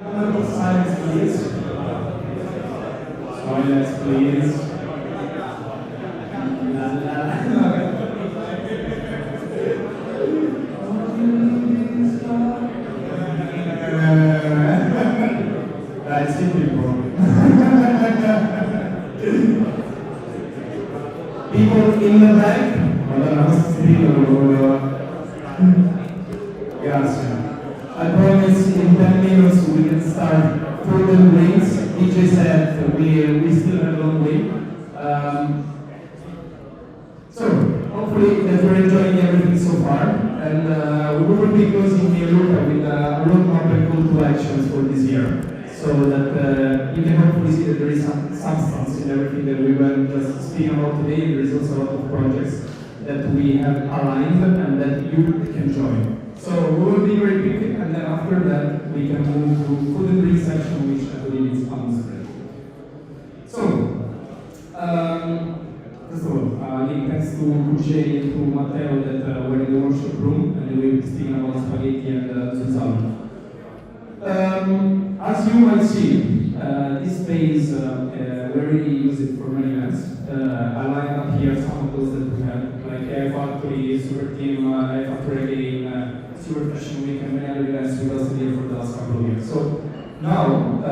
Silence, please. Silence, please. I see people. People in the back. Madonna, questo stile. Grazie. I promise in 10 minutes we can start for the drinks. DJ said we still have a long way. So, hopefully that you're enjoying everything so far. And we will be closing the look with a roadmap and call to actions for this year. So that you can hopefully see that there is some substance in everything that we were just speaking about today. There is also a lot of projects that we have aligned and that you can join. So we will be very quick, and then after that we can move to food and drink section, which I believe is unspread. So, first of all, thanks to Jay and to Matteo that were in the workshop room, and we were speaking about spaghetti and Susanna. As you might see, this space, we already use it for many events. I lined up here some of those that we have, like Air Factory, Super Team, Air Factory Again, Super Fashion Week, and many other events we also did for the last couple of years. So now,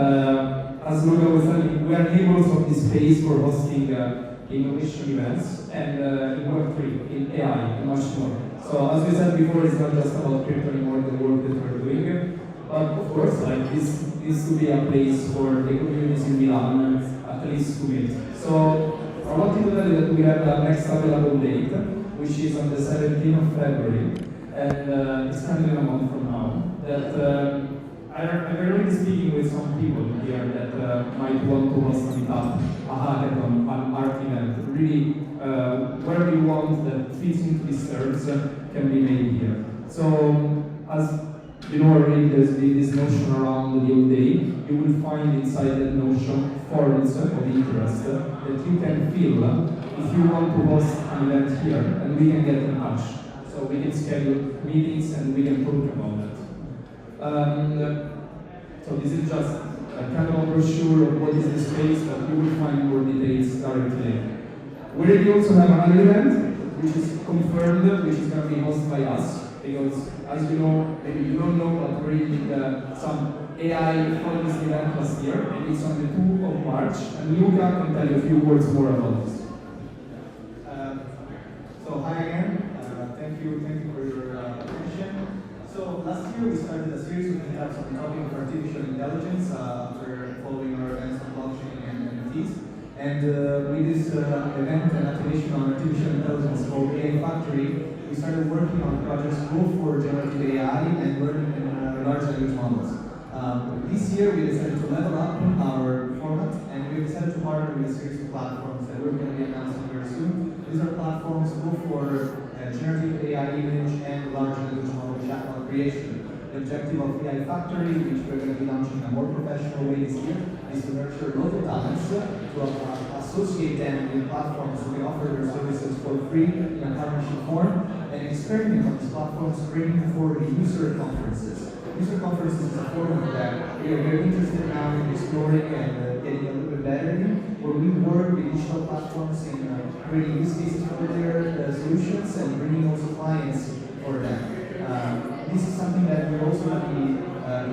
as Luca was telling, we are enabled of this space for hosting innovation events and in Web3, in AI, and much more. So as we said before, it's not just about crypto anymore, the work that we're doing. But of course, like this to be a place for the communities in Milan at least to meet. So I wanted to tell you that we have the next available date, which is on the 17th of February, and it's currently a month from now. That I'm already speaking with some people here that might want to host a meetup, a hackathon, an art event. Really, wherever you want that fits into these terms can be made here. So as you know already, there's this notion around the whole day. You will find inside that notion forms of interest that you can fill if you want to host an event here, and we can get in touch. So we can schedule meetings and we can talk about that. So this is just a kind of a brochure of what is the space, but you will find more details directly. We already also have another event, which is confirmed, which is going to be hosted by us. Because, as you know, maybe you don't know, but we did some AI focus event last year, and it's on the 2nd of March, and Luca can tell you a few words more about this. So hi again, thank you for your attention. So last year we started a series of meetups on the topic of artificial intelligence after following our events on blockchain and NFTs. And with this event and activation on artificial intelligence called AI Factory, we started working on projects both for generative AI and learning in large language models. This year we decided to level up our format, and we decided to partner with a series of platforms that we're going to be announcing very soon. These are platforms both for generative AI image and large language model chatbot creation. The objective of AI Factory, which we're going to be launching in a more professional way this year, is to nurture local talents, to associate them with platforms who can offer their services for free in a partnership form, and experiment on these platforms, bringing forward user conferences. User conferences is a forum that we are very interested now in exploring and getting a little bit better in, where we work with digital platforms in creating use cases for their solutions and bringing also clients for them. This is something that we're also going to be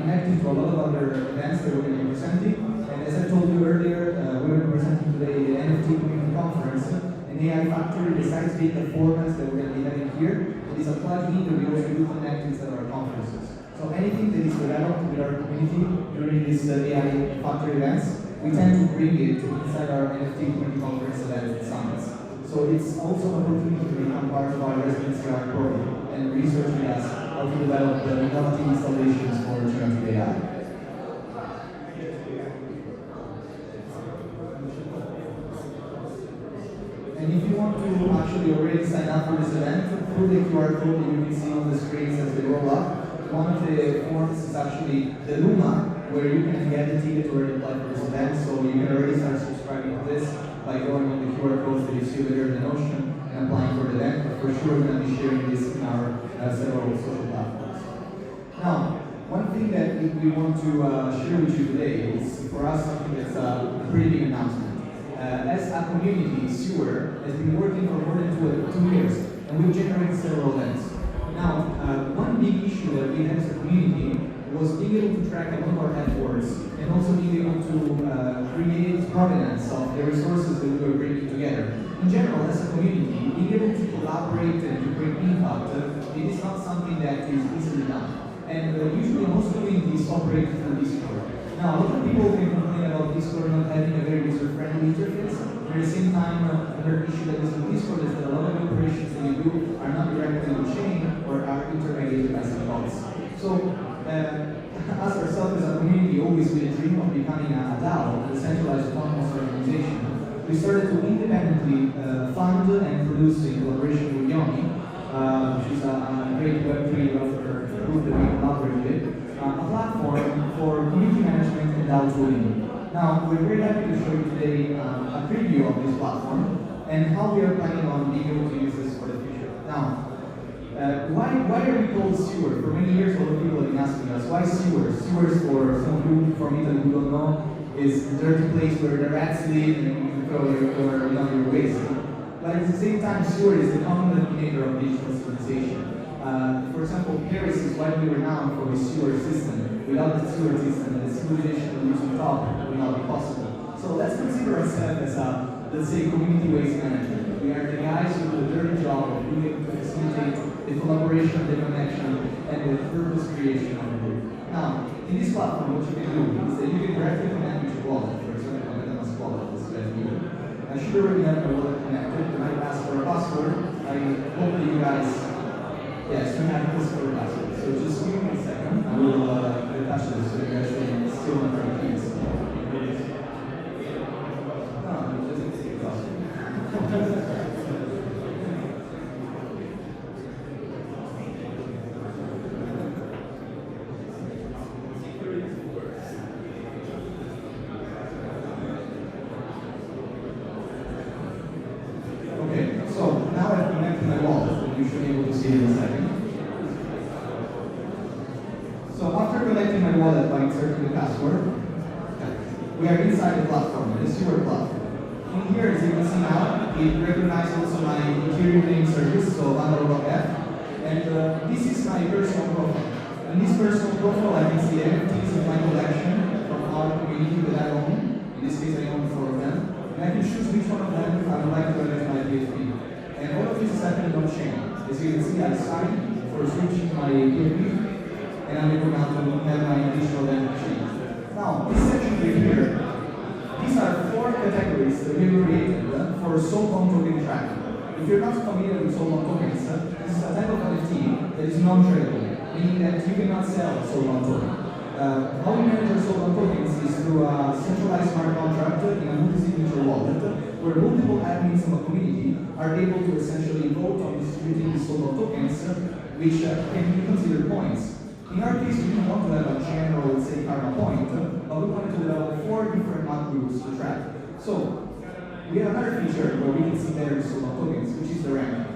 connecting to a lot of other events that we're going to be presenting. And as I told you earlier, we're going to be presenting today the NFT Community Conference. And AI Factory, besides being the formats that we're going to be having here, it is a plugin that we also do connect inside our conferences. So anything that is developed with our community during these AI Factory events, we tend to bring it inside our NFT Community Conference events and summits. So it's also an opportunity to become part of our residency art program and research with us how to develop the innovative installations for generative AI. And if you want to actually already sign up for this event, through the QR code that you can see on the screens as they roll up, one of the forms is actually the Luma, where you can get the ticket to already apply for this event, so you can already start subscribing to this by going on the QR codes that you see over there in the Notion and applying for the event, but for sure we're going to be sharing this in our several social platforms. Now, one thing that we want to share with you today is for us something that's a pretty big announcement. As a community, Sewer has been working for more than 2 years, and we've generated several events. Now, one big issue that we had as a community was being able to track among our efforts and also being able to create provenance of the resources that we were bringing together. In general, as a community, being able to collaborate and to bring impact, it is not something that is easily done. And usually most communities operate through Discord. Now, a lot of people can complain about Discord not having a very user-friendly interface. At the same time, another issue that is with Discord is that a lot of the operations that you do are not directly on chain or are intermediated by some bots. So, us ourselves as a community, always with a dream of becoming a DAO, a decentralized autonomous organization, we started to independently fund and produce in collaboration with Yoni, which is a great Web3 developer group that we collaborate with, a platform for community management and DAO tooling. Now, we're very happy to show you today a preview of this platform and how we are planning on being able to use this for the future. Now, why are we called Sewer? For many years, a lot of people have been asking us, why Sewer? Sewer, for some of you from Italy who don't know, is a dirty place where the rats live and you can throw your waste. But at the same time, Sewer is the common denominator of digital civilization. For example, Paris is widely renowned for the sewer system. Without the sewer system, the civilization that lives on top would not be possible. So let's consider ourselves as let's say, community waste management. We are the guys who do the dirty job of being able to facilitate the collaboration, the connection, and the purpose creation of the group. Now, in this platform, what you can do is that you can directly connect with your wallet. For example, Attività wallet, this right here. I should already have my wallet connected, but I ask for a password. I hope that you guys, yes, you have this for a password. So just give me a second. I will attach this so you guys can still have your keys. We are inside the platform, the Sewer platform. In here, as you can see now, it recognizes also my Ethereum name service, so F. And this is my personal profile. In this personal profile, I can see NFTs of my collection from our community that I own. In this case, I own 4 of them. And I can choose which one of them I would like to add as my PFP. And all of this is happening on chain. As you can see, I signed for switching my PFP, and I'm able now to have my additional chain. Now, this section right here, these are 4 categories that we created for soul-bound token tracking. If you're not familiar with soul-bound tokens, this is a type of NFT that is non-tradable, meaning that you cannot sell a soul-bound token. How we manage our soul-bound tokens is through a centralized smart contract in a multi-signature wallet, where multiple admins in the community are able to essentially vote on distributing the soul-bound tokens, which can be considered points. In our case, we didn't want to have a general, say, karma point, but we wanted to develop 4 different attributes to track. So, we have another feature where we can see better soul-bound tokens, which is the ranking.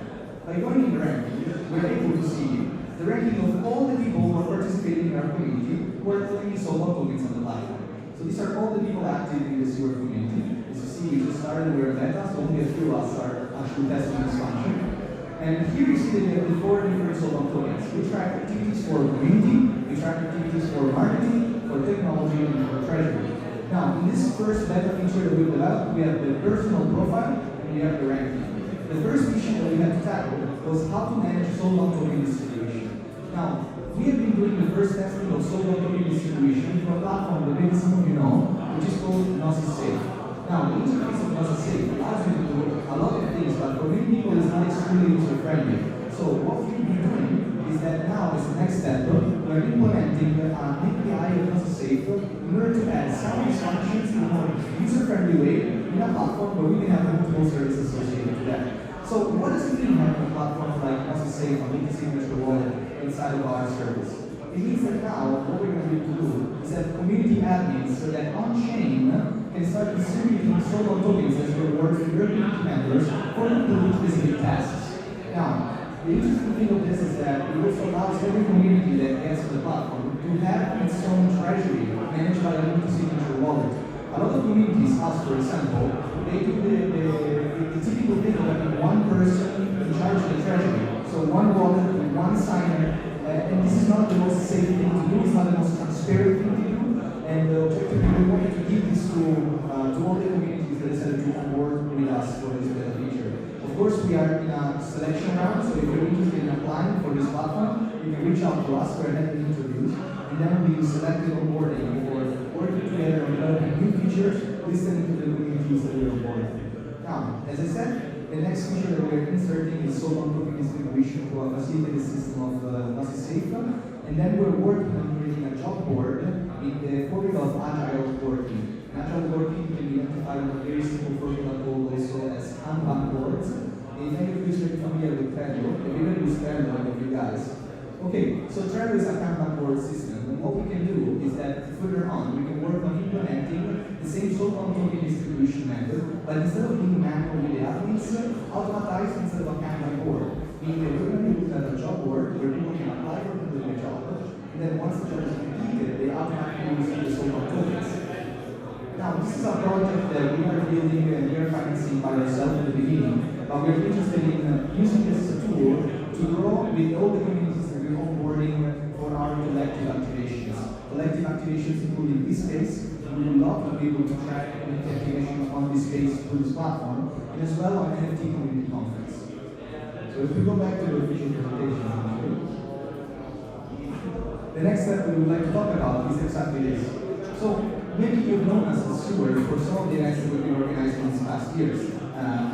By going in the ranking, we're able to see the ranking of all the people who are participating in our community who are claiming soul-bound tokens on the platform. So these are all the people active in the Sewer community. As you see, we just started, we're in beta, so only a few of us are actually testing this function. And here you see that we have the 4 different soul-bound tokens. We track activities for community, we track activities for marketing, for technology, and for treasury. Now, in this first beta feature that we've developed, we have the personal profile and we have the ranking. The first issue that we had to tackle was how to manage soul-bound token distribution. Now, we have been doing the first testing of soul-bound token distribution for a platform that maybe some of you know, which is called Safe. Now, the interface of Safe allows you to do a lot of things, but for many people it's not extremely user-friendly. So what we've been doing is that now, as the next step, we're implementing an API of Safe in order to add some of these functions in a more user-friendly way in a platform where we can have multiple services associated with that. So what does it mean having a platform like Safe, a multi-signature wallet inside of our service? It means that now, what we're going to be able to do is have community admins so that on-chain can start distributing soul-bound tokens as rewards to your community members for completing specific tasks. Now, The interesting thing of this is that it also allows every community that gets on the platform to have its own treasury managed by a multi-signature wallet. A lot of communities, us for example, they do the typical thing of having one person in charge of the treasury. So one wallet with one signer, and this is not the most safe thing to do, it's not the most transparent thing to do, and objectively we wanted to give this to all the communities that decided to onboard with us for this beta feature. Of course, we are in a selection round, so if you're interested in applying for this platform, you can reach out to us, we're having interviews, and then we selected onboarding for working together on developing new features, listening to the communities that we're onboarding. Now, as I said, the next feature that we're inserting is so-called token distribution to facilitate the system of multi-safe, and then we're working on creating a job board in the formula of agile working. Agile working can be identified in a very simple formula called also as Kanban boards. If any of you is very familiar with Trello, everybody who's Trello, one of you guys. Okay, so Trello is a Kanban board system, and what we can do is that further on we can work on implementing the same so-called token distribution method, but instead of being manual with the admins, automatized instead of a Kanban board. Meaning that we're going to use a job board where people can apply for a job, and then once the job is completed, they automatically receive the so-called tokens. Now, this is a project that we are building and we are financing by ourselves at the beginning, but we're interested in using this as a tool to grow with all the communities that we're onboarding for our collective activations. Collective activations including this space, and we would love to be able to track community activations on this space through this platform, and as well on NFT Community Conference. So if we go back to the official presentation, the next step we would like to talk about is exactly this. So, maybe you've known us as Steward for some of the events that we've been organizing in these past years.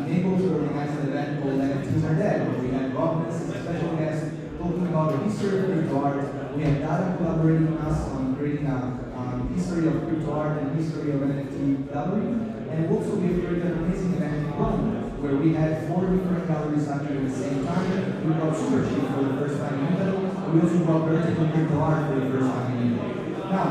Able to organize an event called NFTs Are Dead, where we had Rob as a special guest talking about the history of crypto art. We had Dara collaborating with us on creating a history of crypto art and history of NFT gallery. And also we created an amazing event in Rome, where we had 4 different galleries happening at the same time. We brought Super Cheap for the first time in Italy, and we also brought vertical crypto art for the first time in Italy. Now,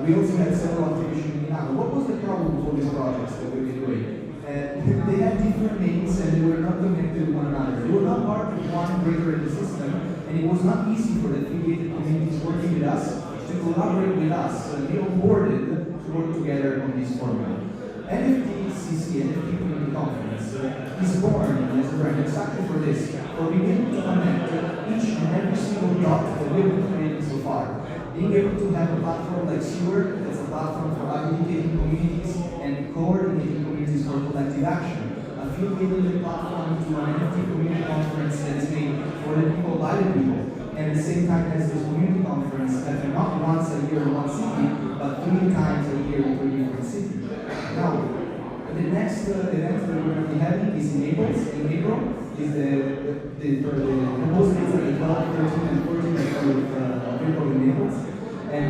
we also had several activations in Milano. What was the problem with all these projects that we've been doing? They had different names and they were not connected to one another. They were not part of one greater ecosystem, and it was not easy for the affiliated communities working with us to collaborate with us and be onboarded to work together on this formula. NFTCC, NFT Community Conference, is born as a brand exactly for this, for being able to connect each and every single dot that we've been creating so far. Being able to have a platform like Steward, that's a platform for aggregating communities and coordinating communities for collective action. Affiliating the platform to an NFT community conference that is made for the people by the people. And at the same time as this community conference happening not once a year in one city, but 3 times a year in 3 different cities. Now, the next event that we're going to be having is in Naples. In April is the proposed dates are the 12th, 13th, and 14th of April in Naples. And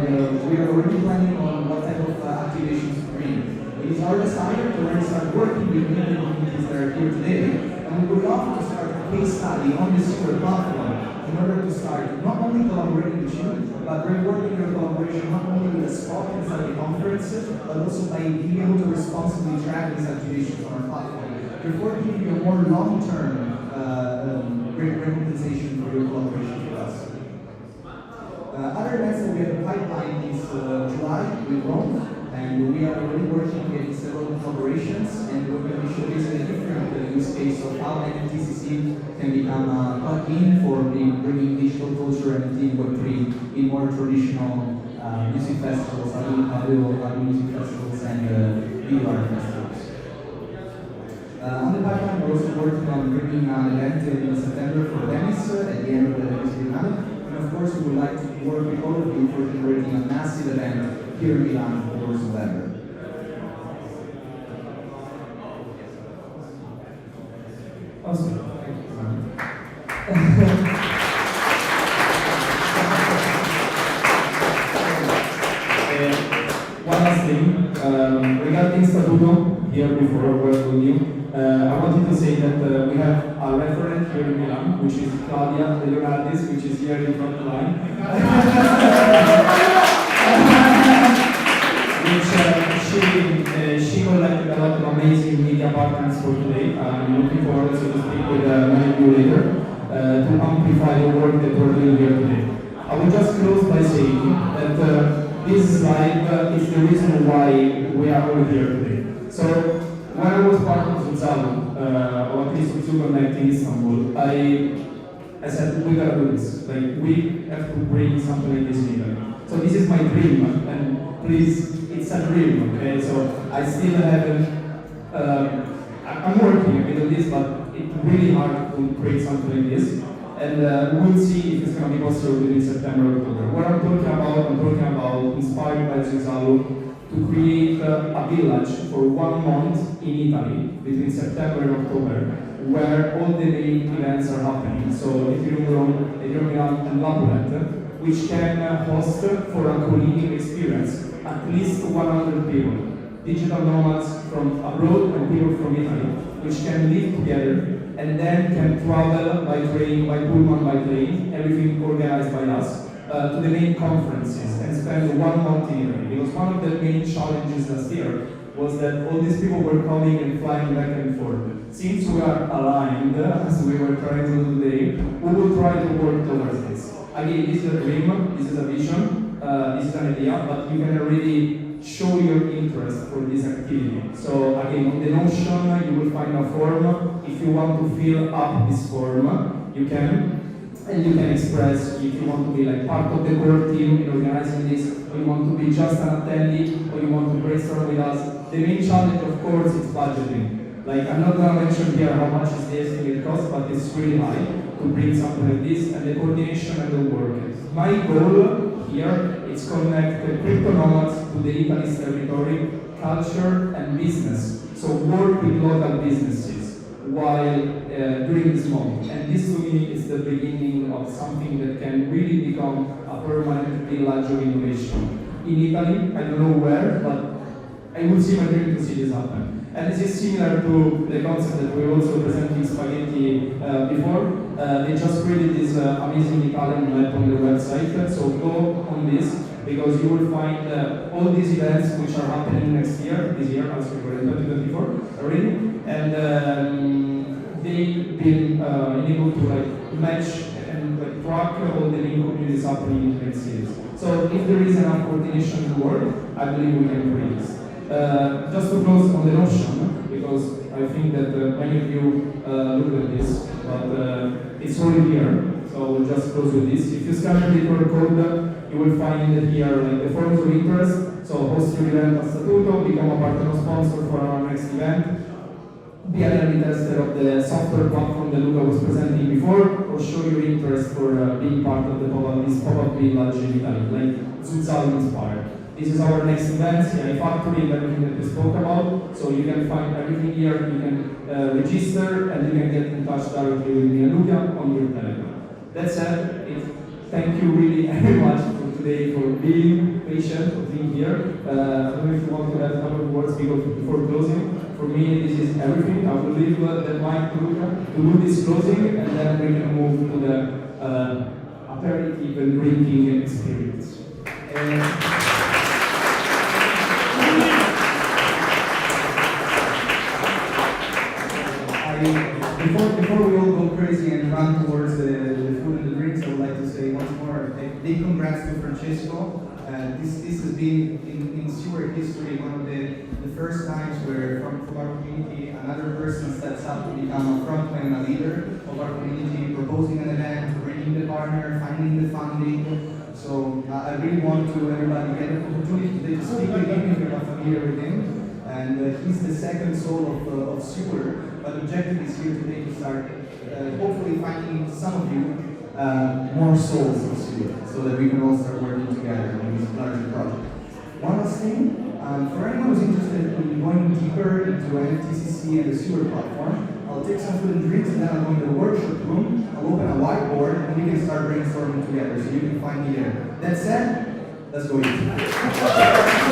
we are already planning on what type of activations to bring. It is our desire to already start working with many communities that are here today, and we would love to start a case study on this super platform in order to start not only collaborating with you, but rewarding your collaboration not only with a spot inside the conference, but also by being able to responsibly track these activations on our platform. Therefore, giving you a more long-term recompensation for your collaboration with us. Other events that we have in pipeline is July with Rome, and we are already working on getting several collaborations, and we're going to be showcasing a different use case of how NFTCC can become a plug-in for bringing digital culture and Web3 in more traditional music festivals, audio music festivals, and video art festivals. On the pipeline, we're also working on bringing an event in September for Venice at the end of the Biennale. And of course, we would like to work with all of you for generating a massive event here in Milan for November. Awesome. One last thing, regarding Statuto, here before we're with you, I wanted to say that we have a referent here in Milan, which is Claudia De Leonardis, which is here in front line. Which she collected a lot of amazing media partners for today. I'm looking forward to speak with many of you later. to amplify the work that we're doing here today. I will just close by saying that this slide is the reason why we are all here today. So when I was part of Zuzzalo, or at least Zuzzalo Connect in Istanbul, I said, we gotta do this. Like, we have to bring something like this in Italy. So this is my dream, and please, it's a dream, okay? So I still haven't, I'm working a bit on this, but it's really hard to create something like this. And we'll see if it's gonna be possible within September or October. What I'm talking about, inspired by Zuzzalo, to create a village for 1 month in Italy, between September and October, where all the main events are happening. So Italy and Labyrinth, which can host for a co-living experience at least 100 people, digital nomads from abroad and people from Italy, which can live together and then can travel by train, by pullman, by plane, everything organized by us, to the main conferences and spend 1 month in Italy. Because one of the main challenges last year was that all these people were coming and flying back and forth. Since we are aligned, as we were trying to do today, we will try to work towards this. Again, this is a dream, this is a vision, this is an idea, but you can already show your interest for this activity. So again, on the Notion, you will find a form. If you want to fill up this form, you can. And you can express if you want to be like part of the core team in organizing this, or you want to be just an attendee, or you want to brainstorm with us. The main challenge, of course, is budgeting. Like, I'm not gonna mention here how much is the estimate cost, but it's really high to bring something like this, and the coordination and the work. My goal here is connect the crypto nomads to the Italy's territory, culture, and business. So work with local businesses while during this month. And this to me is the beginning of something that can really become a permanent village of innovation. In Italy, I don't know where, but I would see my dream to see this happen. And this is similar to the concept that we also presented in Spaghetti before. They just created this amazing Italian map on their website, so go on this, because you will find all these events which are happening next year, this year, as we were in 2024 already, and they've been able to like match and like track all the main communities happening in different cities. So if there is enough coordination in the world, I believe we can create this. Just to close on the Notion, because I think that many of you look at this, but it's already here, so we'll just close with this. If you scan the QR code, you will find here like the forms of interest. So host your event a statuto, become a partner sponsor for our next event, be an early tester of the software platform that Luca was presenting before, or show your interest for being part of this pop-up village in Italy, like Zuzzalo inspired. This is our next event, CI Factory, and everything that we spoke about. So you can find everything here, you can register, and you can get in touch directly with me and Luca on your Telegram. That said, thank you really very much for today, for being patient, for being here. I don't know if you want to add a couple of words before closing. For me, this is everything. I will leave the mic to Luca to do this closing, and then we can move to the aperitif and drinking experience. Before we all go crazy and run towards the food and the drinks, I would like to say once more a big congrats to Francesco. This has been in Stewart history one of the first times where from our community another person steps up to become a frontman and a leader of our community, proposing an event, bringing the partner, finding the funding. So I really want to everybody get an opportunity today to speak with him if you're not familiar with him. And he's the second soul of Stewart. But the objective is here today to start hopefully finding some of you more souls of Stewart, so that we can all start working together on this larger project. One last thing, for anyone who's interested in going deeper into NFTCC and the Stewart platform, I'll take some food and drinks and then I'll go into the workshop room, I'll open a whiteboard and we can start brainstorming together, so you can find me there. That said, let's go eat.